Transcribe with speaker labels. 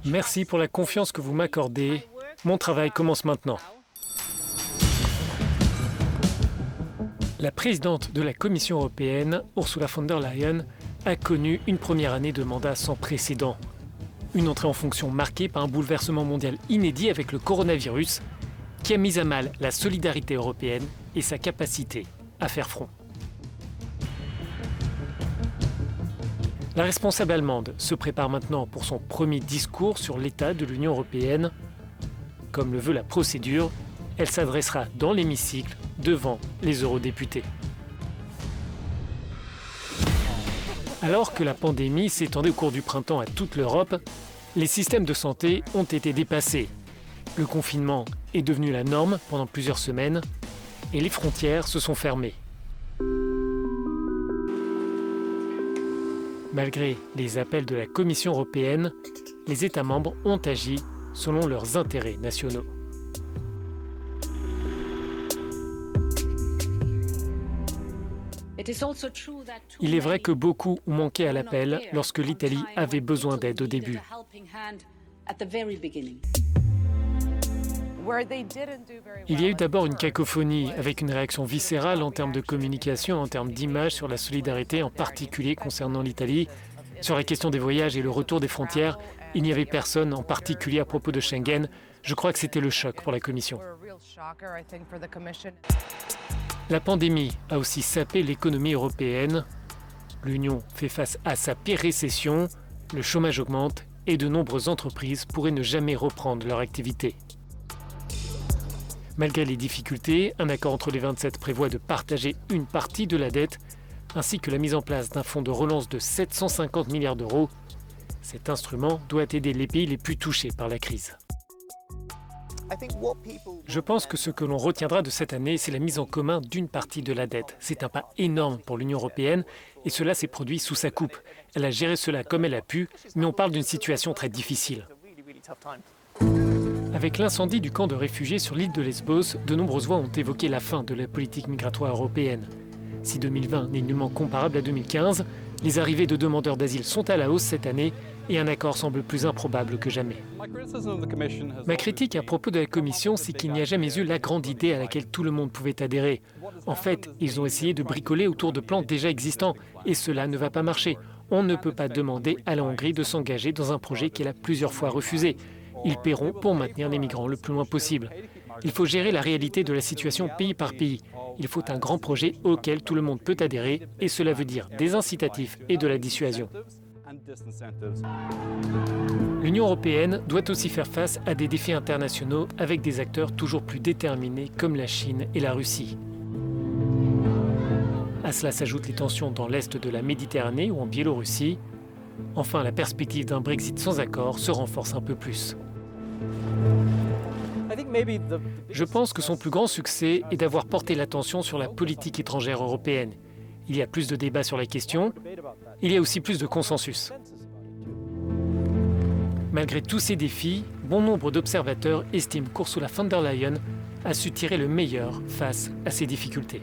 Speaker 1: Merci pour la confiance que vous m'accordez. Mon travail commence maintenant. La présidente de la Commission européenne, Ursula von der Leyen, a connu une première année de mandat sans précédent. Une entrée en fonction marquée par un bouleversement mondial inédit avec le coronavirus qui a mis à mal la solidarité européenne et sa capacité à faire front. La responsable allemande se prépare maintenant pour son premier discours sur l'état de l'Union européenne. Comme le veut la procédure, elle s'adressera dans l'hémicycle devant les eurodéputés. Alors que la pandémie s'étendait au cours du printemps à toute l'Europe, les systèmes de santé ont été dépassés. Le confinement est devenu la norme pendant plusieurs semaines et les frontières se sont fermées. Malgré les appels de la Commission européenne, les États membres ont agi selon leurs intérêts nationaux. Il est vrai que beaucoup ont manqué à l'appel lorsque l'Italie avait besoin d'aide au début. Il y a eu d'abord une cacophonie avec une réaction viscérale en termes de communication, en termes d'image sur la solidarité, en particulier concernant l'Italie. Sur la question des voyages et le retour des frontières, il n'y avait personne, en particulier à propos de Schengen. Je crois que c'était le choc pour la Commission. La pandémie a aussi sapé l'économie européenne. L'Union fait face à sa pire récession, le chômage augmente et de nombreuses entreprises pourraient ne jamais reprendre leur activité. Malgré les difficultés, un accord entre les 27 prévoit de partager une partie de la dette, ainsi que la mise en place d'un fonds de relance de 750 milliards d'euros. Cet instrument doit aider les pays les plus touchés par la crise. Je pense que ce que l'on retiendra de cette année, c'est la mise en commun d'une partie de la dette. C'est un pas énorme pour l'Union européenne et cela s'est produit sous sa coupe. Elle a géré cela comme elle a pu, mais on parle d'une situation très difficile. Avec l'incendie du camp de réfugiés sur l'île de Lesbos, de nombreuses voix ont évoqué la fin de la politique migratoire européenne. Si 2020 n'est nullement comparable à 2015, les arrivées de demandeurs d'asile sont à la hausse cette année et un accord semble plus improbable que jamais. Ma critique à propos de la Commission, c'est qu'il n'y a jamais eu la grande idée à laquelle tout le monde pouvait adhérer. En fait, ils ont essayé de bricoler autour de plans déjà existants et cela ne va pas marcher. On ne peut pas demander à la Hongrie de s'engager dans un projet qu'elle a plusieurs fois refusé. Ils paieront pour maintenir les migrants le plus loin possible. Il faut gérer la réalité de la situation pays par pays. Il faut un grand projet auquel tout le monde peut adhérer et cela veut dire des incitatifs et de la dissuasion. L'Union européenne doit aussi faire face à des défis internationaux avec des acteurs toujours plus déterminés comme la Chine et la Russie. À cela s'ajoutent les tensions dans l'est de la Méditerranée ou en Biélorussie. Enfin, la perspective d'un Brexit sans accord se renforce un peu plus. Je pense que son plus grand succès est d'avoir porté l'attention sur la politique étrangère européenne. Il y a plus de débats sur la question, il y a aussi plus de consensus. Malgré tous ces défis, bon nombre d'observateurs estiment qu'Ursula von der Leyen a su tirer le meilleur face à ces difficultés.